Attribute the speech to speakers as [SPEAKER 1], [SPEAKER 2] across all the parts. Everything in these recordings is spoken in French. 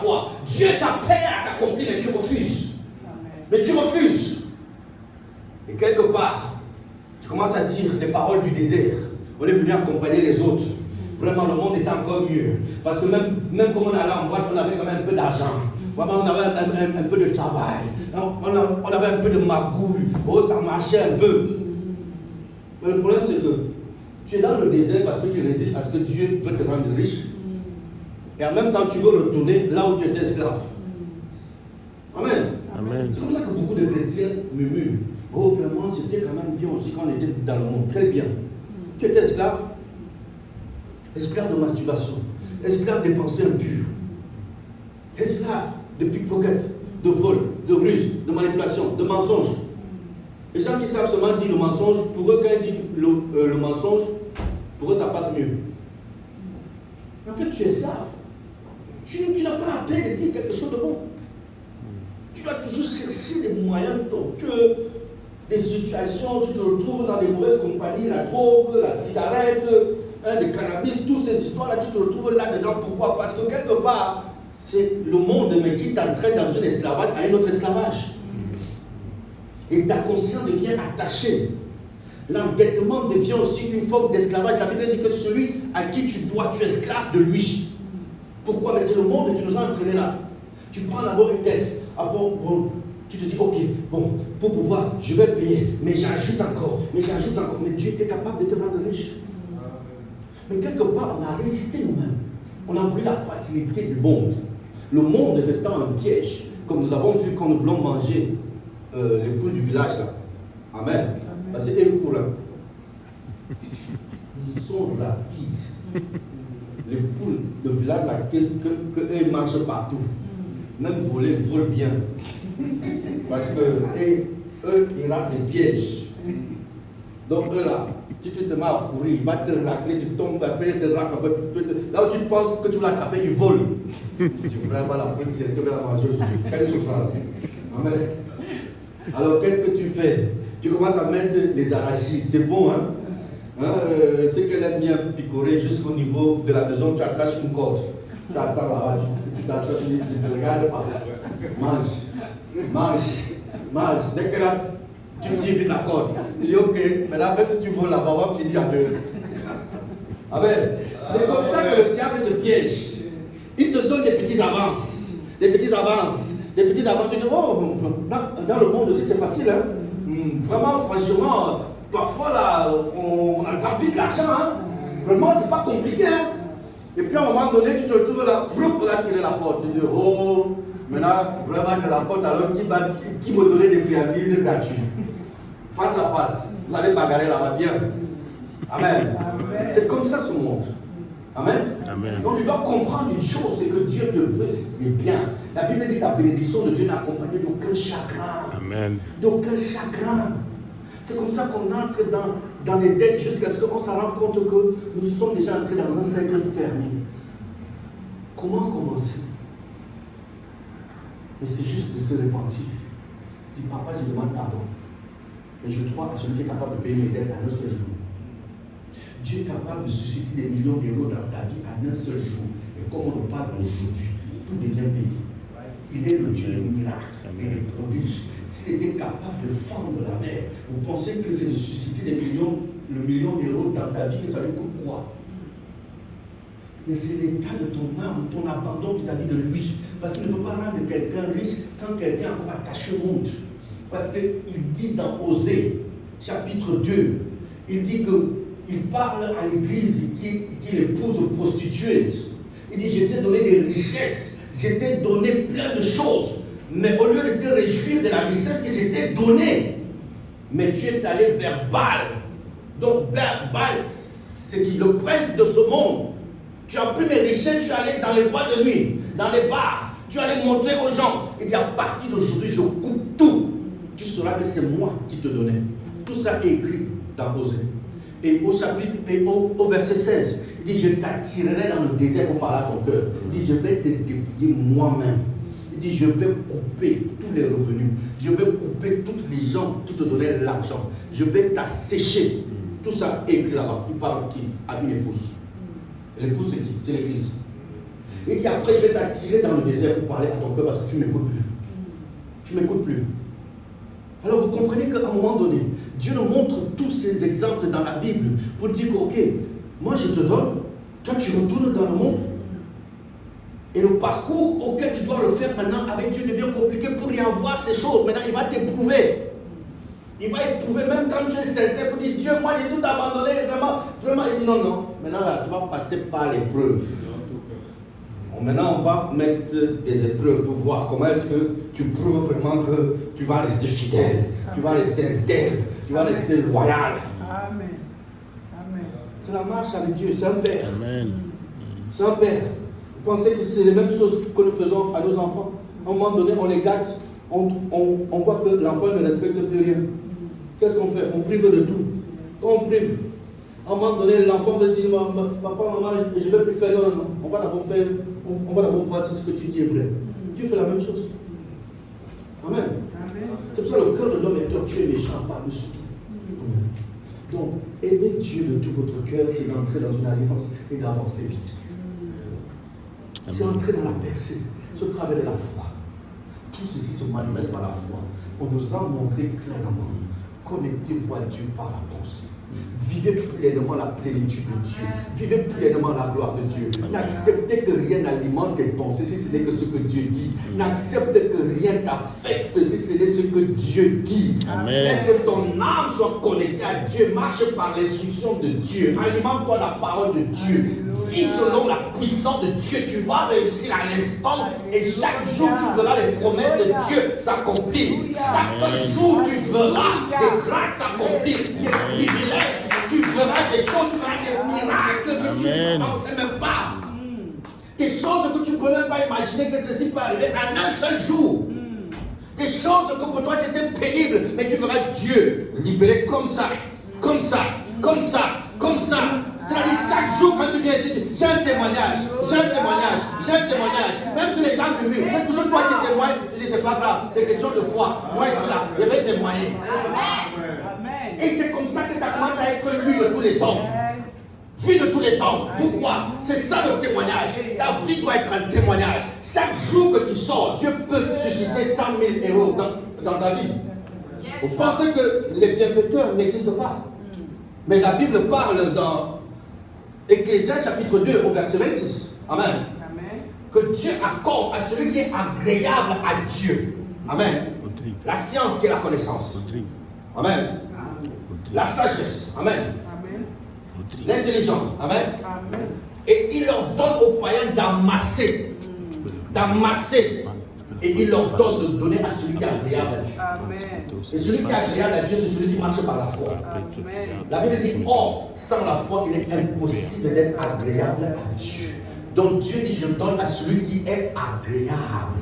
[SPEAKER 1] foi. Dieu t'appelle à t'accomplir, mais tu refuses. Mais tu refuses. Et quelque part, tu commences à dire les paroles du désert. On est venu accompagner les autres. Vraiment, le monde était encore mieux. Parce que même quand on allait en boîte, on avait quand même un peu d'argent. Vraiment, on avait un peu de travail. On avait un peu de magouille. Oh, ça marchait un peu. Mais le problème, c'est que tu es dans le désert parce que tu résistes à ce que Dieu veut te rendre riche. Et en même temps, tu veux retourner là où tu étais esclave. Amen.
[SPEAKER 2] Amen.
[SPEAKER 1] C'est comme ça que beaucoup de chrétiens murmurent. Oh, vraiment, c'était quand même bien aussi quand on était dans le monde. Très bien. Tu étais esclave. Esclave de masturbation. Esclave des pensées impures. Esclave de pickpocket, de vol, de ruse, de manipulation, de mensonge. Les gens qui savent seulement dire le mensonge, pour eux, quand ils disent le mensonge, pour eux, ça passe mieux. En fait, tu es esclave. Tu n'as pas la peine de dire quelque chose de bon. Tu dois toujours chercher des moyens tortueux, des situations, tu te retrouves dans des mauvaises compagnies, la drogue, la cigarette, le cannabis, toutes ces histoires-là, tu te retrouves là-dedans. Pourquoi? Parce que quelque part, c'est le monde mais qui t'entraîne dans un esclavage à un autre esclavage. Et ta conscience devient attachée. L'endettement devient aussi une forme d'esclavage. La Bible dit que celui à qui tu dois, tu es esclave de lui. Pourquoi? Mais c'est le monde qui nous a entraînés là. Tu prends d'abord une dette. Bon, tu te dis, ok, bon, pour pouvoir, je vais payer, mais j'ajoute encore. Mais Dieu était capable de te rendre riche. Mais quelque part, on a résisté nous-mêmes. On a voulu la facilité du monde. Le monde est étant un piège, comme nous avons vu quand nous voulons manger les poules du village là. Amen. Parce que eux courent. Ils sont rapides. Les poules de village là, que marchent partout. Même voler, volent bien. Parce que eux, ils ratent les pièges. Donc eux là, si tu te mets à courir, il va te racler, tu tombes, après il te racle, là où tu penses que tu vas l'attraper, il vole. Tu ne feras pas la police, est-ce que tu vas la manger aujourd'hui? Quelle souffrance. Amen. Alors qu'est-ce que tu fais? Tu commences à mettre les arachides, c'est bon, hein? C'est qu'elle aime bien picorer jusqu'au niveau de la maison, tu attaches une corde. Tu attends là-bas, tu t'attaches, tu te regardes pas. Mange. Dès que là, tu tires vite la corde. Tu dis ok, maintenant même si tu voles là-bas, on va finir à deux. Amen. C'est comme ça que le diable te piège. Il te donne des petites avances. Tu dis, oh, dans le monde aussi c'est facile. Hein? Vraiment, franchement, parfois là, on attrape vite l'argent. Hein? Vraiment, c'est pas compliqué. Hein? Et puis à un moment donné, tu te retrouves là, pour là tirer la porte. Tu dis, oh, maintenant, vraiment, j'ai la porte, alors qui me donnait des friandises gratuites. Face à face. Vous allez bagarrer là-bas bien. Amen. C'est comme ça ce monde. Amen.
[SPEAKER 2] Amen.
[SPEAKER 1] Donc tu dois comprendre une chose, c'est que Dieu te veut, c'est bien. La Bible dit que la bénédiction de Dieu n'est accompagnée d'aucun chagrin.
[SPEAKER 2] Amen.
[SPEAKER 1] D'aucun chagrin. C'est comme ça qu'on entre dans des dettes jusqu'à ce qu'on se rende compte que nous sommes déjà entrés dans un cercle fermé. Comment commencer? Mais c'est juste de se repentir. Dis, papa, je demande pardon. Et je crois à celui qui est capable de payer mes dettes à un seul jour. Dieu est capable de susciter des millions d'euros dans ta vie à un seul jour. Et comme on en parle aujourd'hui, tout devient payé. Il est le Dieu des miracles et des prodiges. S'il était capable de fendre la mer, vous pensez que c'est de susciter des millions, le million d'euros dans ta vie, mais ça lui coûte quoi? Mais c'est l'état de ton âme, ton abandon vis-à-vis de lui. Parce qu'il ne peut pas rendre quelqu'un riche quand quelqu'un est encore attaché au monde. Parce qu'il dit dans Osée, chapitre 2, il dit qu'il parle à l'église qui l'épouse prostituée. Il dit, je t'ai donné des richesses, je t'ai donné plein de choses. Mais au lieu de te réjouir de la richesse que je t'ai donnée, mais tu es allé vers Baal. Donc Baal, c'est le prince de ce monde. Tu as pris mes richesses, tu es allé dans les boîtes de nuit, dans les bars, tu allais montrer aux gens. Il dit, à partir d'aujourd'hui, je coupe tout. Tu sauras que c'est moi qui te donnais. Tout ça est écrit dans Osée. Et au chapitre, au verset 16, il dit, je t'attirerai dans le désert pour parler à ton cœur. Il dit, je vais te dépouiller moi-même. Il dit, je vais couper tous les revenus. Je vais couper toutes les gens qui te donnaient l'argent. Je vais t'assécher. Tout ça est écrit là-bas. Il parle qui? À une épouse. L'épouse, c'est qui? C'est l'église. Il dit après, je vais t'attirer dans le désert pour parler à ton cœur parce que tu ne m'écoutes plus. Tu ne m'écoutes plus. Alors vous comprenez qu'à un moment donné, Dieu nous montre tous ces exemples dans la Bible pour dire que, ok, moi je te donne, toi tu retournes dans le monde. Et le parcours auquel tu dois le faire maintenant avec Dieu devient compliqué pour y avoir ces choses. Maintenant, il va t'éprouver. Il va éprouver même quand tu es sincère pour dire Dieu, moi j'ai tout abandonné, vraiment. Il dit non, non. Maintenant, là, tu vas passer par l'épreuve. Bon, maintenant, on va mettre des épreuves pour voir comment est-ce que tu prouves vraiment que tu vas rester fidèle, tu vas rester intègre, tu vas rester loyal.
[SPEAKER 2] Amen. Amen.
[SPEAKER 1] C'est la marche avec Dieu, c'est un père.
[SPEAKER 3] Amen.
[SPEAKER 1] C'est un père. Vous pensez que c'est les mêmes choses que nous faisons à nos enfants? À un moment donné, on les gâte, on voit que l'enfant ne respecte plus rien. Qu'est-ce qu'on fait? On prive de tout. Quand on prive, à un moment donné, l'enfant veut dire papa, maman, je ne vais plus faire. Non, non, on va d'abord faire, on va d'abord voir si ce que tu dis est vrai. Dieu fait la même chose. Amen. C'est pour ça que le cœur de l'homme est tortueux et méchant par-dessus tout. Donc, aimer Dieu de tout votre cœur, c'est d'entrer dans une alliance et d'avancer vite. C'est entrer dans la percée, se travers la foi. Tout ceci se manifeste par la foi. On nous a montré clairement. Connectez-vous à Dieu par la pensée. Vivez pleinement la plénitude de Dieu. Vivez pleinement la gloire de Dieu. N'acceptez que rien n'alimente tes pensées si ce n'est que ce que Dieu dit. N'accepte que rien t'affecte si ce n'est ce que Dieu dit. Laisse que ton âme soit connectée à Dieu. Marche par l'instruction de Dieu. Alimente-toi la parole de Dieu. Vis selon la puissance de Dieu. Tu vas réussir à l'instant et chaque jour tu verras les promesses de Dieu s'accomplir. Chaque jour tu verras des grâces s'accomplir, des privilèges. Tu feras des choses, tu feras des miracles que tu ne pensais même pas. Des choses que tu ne peux même pas imaginer que ceci peut arriver en un seul jour. Des choses que pour toi c'était pénible, mais tu verras Dieu libérer comme ça, comme ça, comme ça, comme ça. C'est-à-dire chaque jour quand tu viens ici, j'ai un témoignage, j'ai un témoignage, j'ai un témoignage. Même si les gens murmurent, c'est toujours toi qui témoignes, tu dis c'est pas grave, c'est question de foi. Moi ici là, je vais témoigner. Et c'est comme ça que ça commence à être lu de tous les hommes. Vu de tous les hommes. Pourquoi? C'est ça le témoignage. Ta vie doit être un témoignage. Chaque jour que tu sors, Dieu peut susciter 100 000 héros dans ta vie. Vous pensez que les bienfaiteurs n'existent pas? Mais la Bible parle dans Ecclésiaste chapitre 2 au verset 26. Amen. Que Dieu accorde à celui qui est agréable à Dieu. Amen. La science qui est la connaissance. Amen. La sagesse. Amen. L'intelligence. Amen. Et il leur donne aux païens d'amasser. D'amasser. Et il leur donne de donner à celui qui est agréable à Dieu. Et celui qui est agréable à Dieu, c'est celui qui marche par la foi. La Bible dit, or, sans la foi, il est impossible d'être agréable à Dieu. Donc Dieu dit, je donne à celui qui est agréable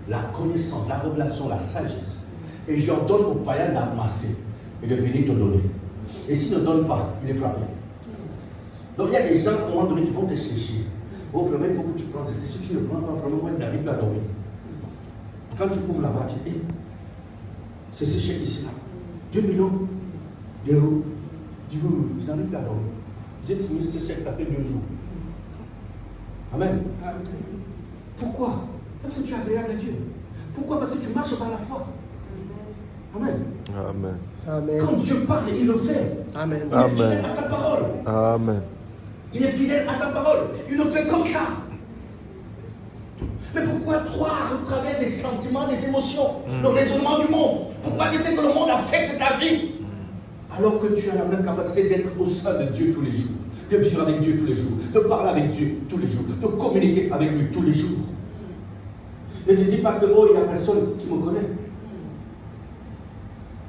[SPEAKER 1] la connaissance, la révélation, la sagesse. Et je donne aux païens d'amasser et de venir te donner. Et s'il ne donne pas, il est frappé. Donc il y a des gens, à un moment donné, qui vont te chercher. Oh, vraiment, il faut que tu prends ceci. Si tu ne prends pas, vraiment, moi, c'est la Bible à dormir. Quand tu ouvres là-bas, tu dis, hey, c'est ce chèque ici là. 2 millions d'euros. Du coup, je n'arrive plus à dormir. J'ai signé ce chèque, ça fait 2 jours. Amen. Pourquoi? Parce que tu es agréable à Dieu. Pourquoi? Parce que tu marches par la foi. Amen.
[SPEAKER 4] Amen.
[SPEAKER 5] Amen.
[SPEAKER 1] Quand Dieu parle, il le fait.
[SPEAKER 5] Amen.
[SPEAKER 1] Il est fidèle à sa parole.
[SPEAKER 4] Amen.
[SPEAKER 1] Il est fidèle à sa parole. Il le fait comme ça. Mais pourquoi croire au travers des sentiments, des émotions, le raisonnement du monde? Pourquoi laisser que le monde affecte ta vie? Alors que tu as la même capacité d'être au sein de Dieu tous les jours, de vivre avec Dieu tous les jours, de parler avec Dieu tous les jours, de communiquer avec lui tous les jours. Ne te dis pas que oh, il n'y a personne qui me connaît.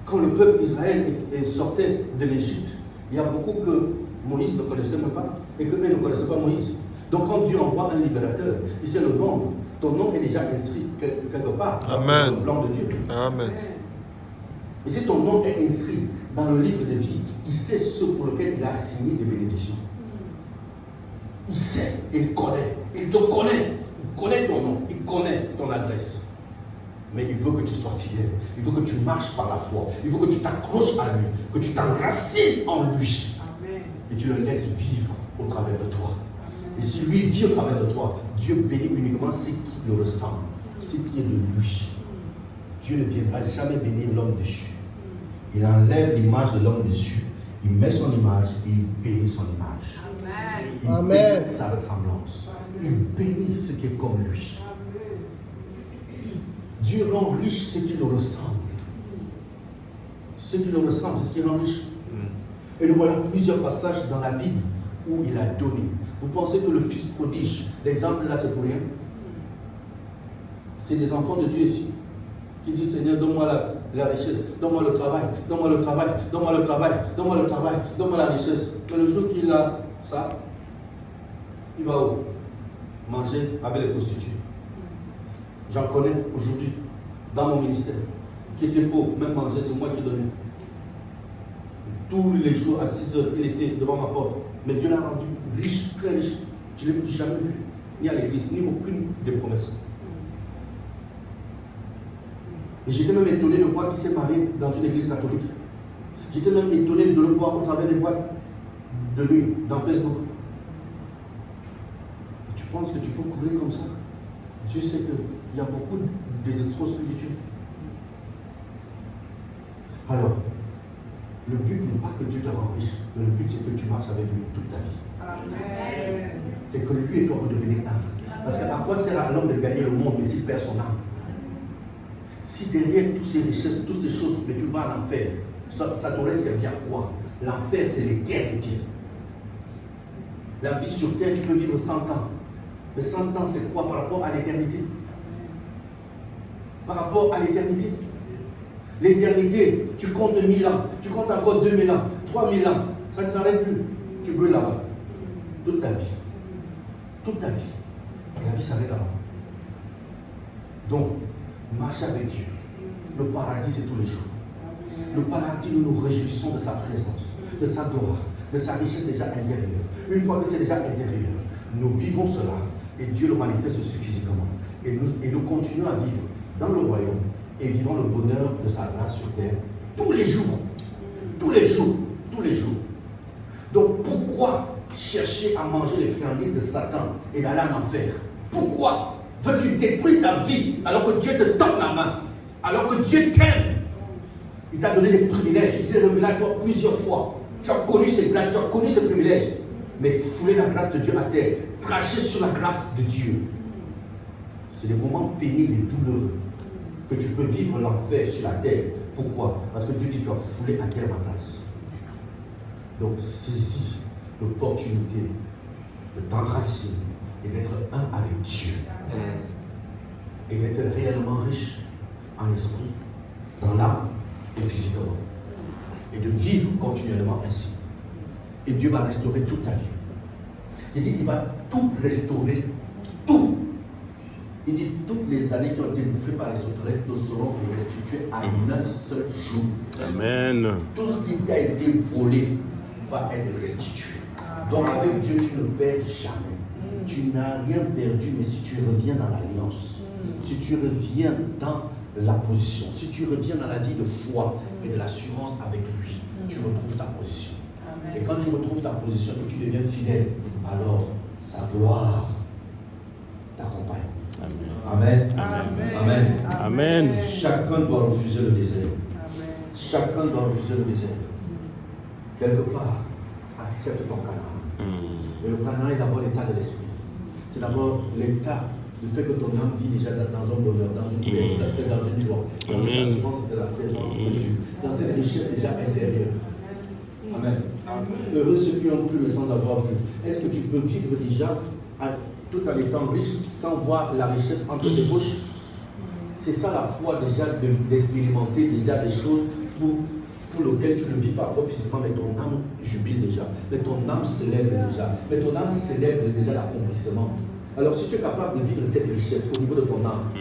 [SPEAKER 1] Quand le peuple Israël sortait de l'Égypte, il y a beaucoup que Moïse ne connaissait même pas et qu'eux ne connaissaient pas Moïse. Donc quand Dieu envoie un libérateur, il sait le nom. Ton nom est déjà inscrit quelque part dans le plan de Dieu.
[SPEAKER 4] Amen.
[SPEAKER 1] Et si ton nom est inscrit dans le livre de vie, il sait ce pour lequel il a signé des bénédictions. Il sait, il connaît, il te connaît. Il connaît ton nom, il connaît ton adresse. Mais il veut que tu sois fidèle, il veut que tu marches par la foi, il veut que tu t'accroches à lui, que tu t'enracines en lui. Amen. Et tu le laisses vivre au travers de toi. Et si lui vit au travers de toi, Dieu bénit uniquement ce qui le ressemble, ce qui est de lui. Dieu ne viendra jamais bénir l'homme déchu. Il enlève l'image de l'homme déchu, il met son image et il bénit son image. Il
[SPEAKER 3] Amen.
[SPEAKER 1] bénit sa ressemblance. Il bénit ce qui est comme lui. Dieu rend riche ce qui le ressemble. Ce qui le ressemble, c'est ce qui rend riche. Et nous voyons plusieurs passages dans la Bible où il a donné. Vous pensez que le fils prodige, l'exemple là c'est pour rien? C'est des enfants de Dieu ici qui disent Seigneur, donne-moi la richesse, donne-moi le travail, donne-moi le travail, donne-moi le travail, donne-moi le travail, donne-moi la richesse. Mais le jour qu'il a ça, il va où? Manger avec les prostituées. J'en connais aujourd'hui dans mon ministère qui était pauvre, même manger, c'est moi qui donnais. Tous les jours à 6 heures, il était devant ma porte. Mais Dieu l'a rendu riche, très riche. Je ne l'ai jamais vu, ni à l'église, ni aucune des promesses. Et j'étais même étonné de voir qu'il s'est marié dans une église catholique. J'étais même étonné de le voir au travers des boîtes de nuit dans Facebook. Et tu penses que tu peux courir comme ça? Dieu sait qu'il y a beaucoup de désespoir spirituel. Alors, le but n'est pas que Dieu te rende riche, mais le but c'est que tu marches avec lui toute ta vie.
[SPEAKER 2] Amen.
[SPEAKER 1] Et que lui et toi vous devenez un. Parce qu'à quoi sert à l'homme de gagner le monde, mais s'il perd son âme? Si derrière toutes ces richesses, toutes ces choses, mais tu vas à l'enfer, ça t'aurait servi à quoi? L'enfer, c'est l'éternité. La vie sur terre, tu peux vivre 100 ans. Mais 100 ans, c'est quoi par rapport à l'éternité? Par rapport à l'éternité. L'éternité, tu comptes 1000 ans, tu comptes encore 2000 ans, 3000 ans, ça ne s'arrête plus. Tu brûles là-bas. Toute ta vie. Toute ta vie. Et la vie s'arrête là-bas. Donc, marcher avec Dieu. Le paradis, c'est tous les jours. Le paradis, nous nous réjouissons de sa présence, de sa gloire, de sa richesse déjà intérieure. Une fois que c'est déjà intérieur, nous vivons cela et Dieu le manifeste aussi physiquement. Et nous continuons à vivre dans le royaume et vivons le bonheur de sa grâce sur terre tous les jours. Tous les jours. Tous les jours. Donc pourquoi chercher à manger les friandises de Satan et d'aller en enfer? Pourquoi veux-tu détruire ta vie alors que Dieu te tend la main? Alors que Dieu t'aime? Il t'a donné des privilèges, il s'est révélé à toi plusieurs fois. Tu as connu ses grâces, tu as connu ses privilèges. Mais fouler la grâce de Dieu à terre, cracher sur la grâce de Dieu, c'est des moments pénibles et douloureux que tu peux vivre l'enfer sur la terre. Pourquoi? Parce que Dieu dit tu as foulé à terre ma grâce. Donc saisis l'opportunité de t'enraciner et d'être un avec Dieu. Et d'être réellement riche en esprit, dans l'âme et physiquement. Et de vivre continuellement ainsi. Et Dieu va restaurer toute ta vie. Il dit qu'il va tout restaurer. Tout. Il dit toutes les années qui ont été bouffées par les sauterelles te seront restituées à un seul jour.
[SPEAKER 4] Amen.
[SPEAKER 1] Tout ce qui t'a été volé va être restitué. Donc avec Dieu, tu ne perds jamais. Tu n'as rien perdu, mais si tu reviens dans l'alliance, si tu reviens dans la position, si tu reviens dans la vie de foi et de l'assurance avec lui, tu retrouves ta position. Et quand tu retrouves ta position et que tu deviens fidèle, alors sa gloire t'accompagne. Amen.
[SPEAKER 2] Amen.
[SPEAKER 1] Amen.
[SPEAKER 4] Amen.
[SPEAKER 1] Chacun doit refuser le désert. Chacun doit refuser le désert. Quelque part, accepte ton Canaan. Mais le Canaan est d'abord l'état de l'esprit. C'est d'abord l'état, le fait que ton âme vit déjà dans un bonheur, dans une paix, dans une joie, dans une assurance de la présence de Dieu, dans cette richesse déjà intérieure. Amen. Heureux ceux qui ont cru mais sans avoir vu. Est-ce que tu peux vivre déjà tout en étant riche sans voir la richesse entre tes bouches? C'est ça la foi déjà, d'expérimenter déjà des choses pour lesquelles tu ne vis pas encore physiquement, mais ton âme jubile déjà, mais ton âme célèbre déjà, mais ton âme célèbre déjà l'accomplissement. Alors si tu es capable de vivre cette richesse au niveau de ton âme,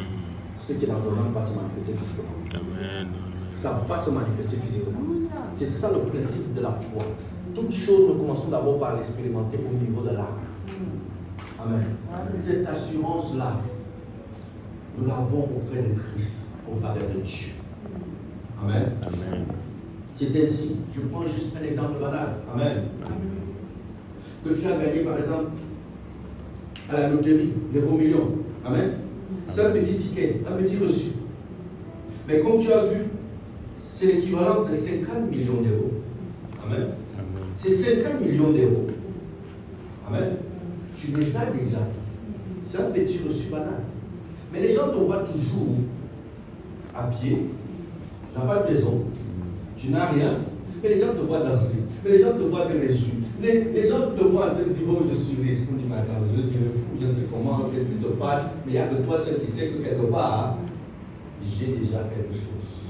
[SPEAKER 1] ce qui est dans ton âme va se manifester physiquement.
[SPEAKER 4] Amen.
[SPEAKER 1] Ça va se manifester physiquement. C'est ça le principe de la foi. Toutes choses, nous commençons d'abord par l'expérimenter au niveau de l'âme. Amen. Cette assurance-là, nous l'avons auprès de Christ, au travers de Dieu. Amen.
[SPEAKER 4] Amen.
[SPEAKER 1] C'est ainsi. Je prends juste un exemple banal. Amen. Que tu as gagné, par exemple, à la loterie, l'euro million. Amen. C'est un petit ticket, un petit reçu. Mais comme tu as vu, c'est l'équivalent de 50 millions d'euros. Amen. C'est 50 millions d'euros. Amen. Tu les as déjà. C'est un petit reçu banal. Mais les gens te voient toujours à pied. Tu n'as pas de maison. Tu n'as rien. Mais les gens te voient danser. Mais les gens te voient te réjouir. Les gens te voient en train de dire, oh, je suis riche. On dit, mais attends, je suis fou, je ne sais comment, qu'est-ce qui se passe. Mais il n'y a que toi seul qui sais que quelque part, j'ai déjà quelque chose.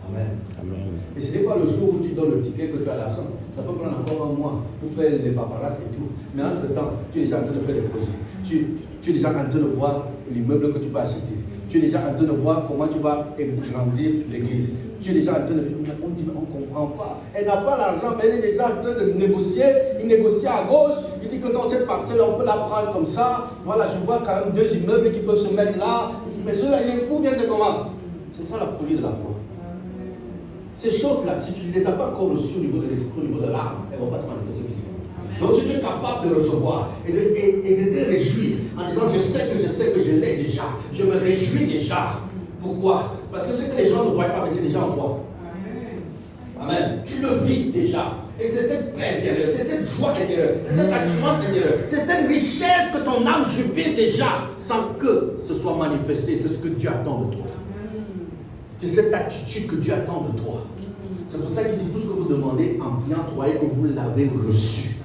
[SPEAKER 1] Amen. Amen. Et ce n'est pas le jour où tu donnes le ticket que tu as l'argent. Ça peut prendre encore un mois pour faire les paparazzi et tout. Mais entre-temps, tu es déjà en train de faire des projets. Tu es déjà en train de voir l'immeuble que tu vas acheter. Tu es déjà en train de voir comment tu vas grandir l'église. Tu es déjà en train de dire, on dit, mais on ne comprend pas. Elle n'a pas l'argent, mais elle est déjà en train de négocier. Il négocie à gauche. Il dit que dans cette parcelle, on peut la prendre comme ça. Voilà, je vois quand même 2 immeubles qui peuvent se mettre là. Il dit, mais celui-là, il est fou, bien c'est comment? C'est ça la folie de la foi. Ces choses-là, si tu ne les as pas encore reçues au niveau de l'esprit, au niveau de l'âme, elles ne vont pas se manifester physiquement. Donc si tu es capable de recevoir et de te réjouir en disant je sais que je l'ai déjà, je me réjouis déjà. Pourquoi? Parce que ce que les gens ne voient pas, mais c'est déjà en toi. Amen. Tu le vis déjà. Et c'est cette paix intérieure, c'est cette joie intérieure, c'est cette assurance intérieure, c'est cette richesse que ton âme jubile déjà sans que ce soit manifesté. C'est ce que Dieu attend de toi. C'est cette attitude que Dieu attend de toi. C'est pour ça qu'il dit tout ce que vous demandez en priant, croyez que vous l'avez reçu.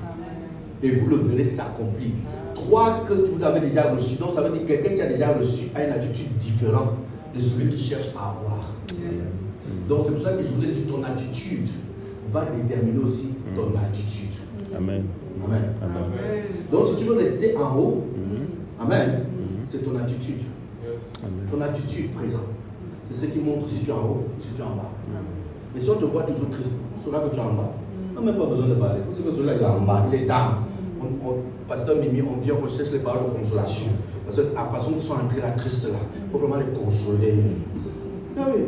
[SPEAKER 1] Et vous le verrez s'accomplir. Crois que vous l'avez déjà reçu. Donc ça veut dire que quelqu'un qui a déjà reçu a une attitude différente de celui qui cherche à avoir. Donc c'est pour ça que je vous ai dit, ton attitude va déterminer aussi ton attitude. Amen. Amen. Amen. Donc si tu veux rester en haut, amen, c'est ton attitude. Ton attitude présente. C'est ce qui montre si tu es en haut, si tu es en bas. Mais si on te voit toujours triste, c'est là que tu es en bas. On n'a même pas besoin de parler. Parce que celui-là, il est en bas, il est down. Pasteur Mimi, on vient, on cherche les paroles de consolation. Parce que la façon qu'ils sont entrés là, tristes là, il faut vraiment les consoler. Ah oui.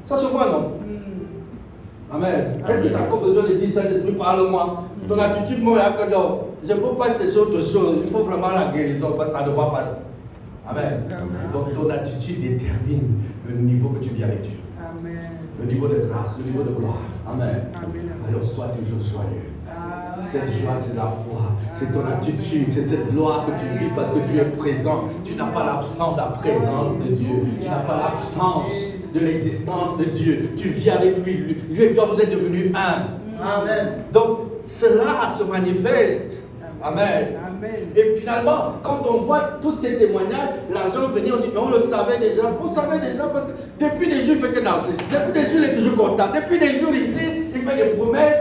[SPEAKER 1] Ça se voit, non? Amen. Est-ce que tu as encore besoin de dire Saint-Esprit, parle-moi? Ton attitude, moi, là, non. Je ne peux pas chercher autre chose. Il faut vraiment la guérison, parce que ça ne va pas. Amen. Donc ton attitude détermine le niveau que tu vis avec Dieu. Amen. Le niveau de grâce, le niveau de gloire. Amen. Amen. Alors sois toujours joyeux. Cette joie, c'est la foi. C'est ton attitude. C'est cette gloire que tu vis parce que tu es présent. Tu n'as pas l'absence de la présence de Dieu. Tu n'as pas l'absence de l'existence de Dieu. Tu vis avec lui. Lui et toi, vous êtes devenus un. Amen. Donc, cela se manifeste. Amen. Amen. Et finalement, quand on voit tous ces témoignages, l'argent venait, on dit, mais on le savait déjà. On savait déjà parce que depuis des jours, il ne fait que danser. Depuis des jours, il est toujours content. Depuis des jours ici, il fait des promesses.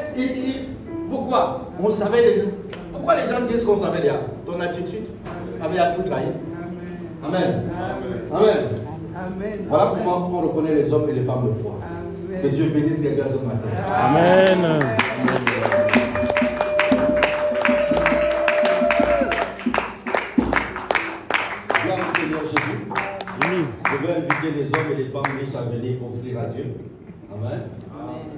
[SPEAKER 1] Pourquoi? On savait déjà. Pourquoi les gens disent qu'on savait déjà? Ton attitude avait à tout trahir. Amen. Amen. Amen. Voilà comment on reconnaît les hommes et les femmes de foi. Amen. Que Dieu bénisse quelqu'un ce matin. Amen. Amen. Je vais inviter les hommes et les femmes riches à venir offrir à Dieu. Amen. Amen.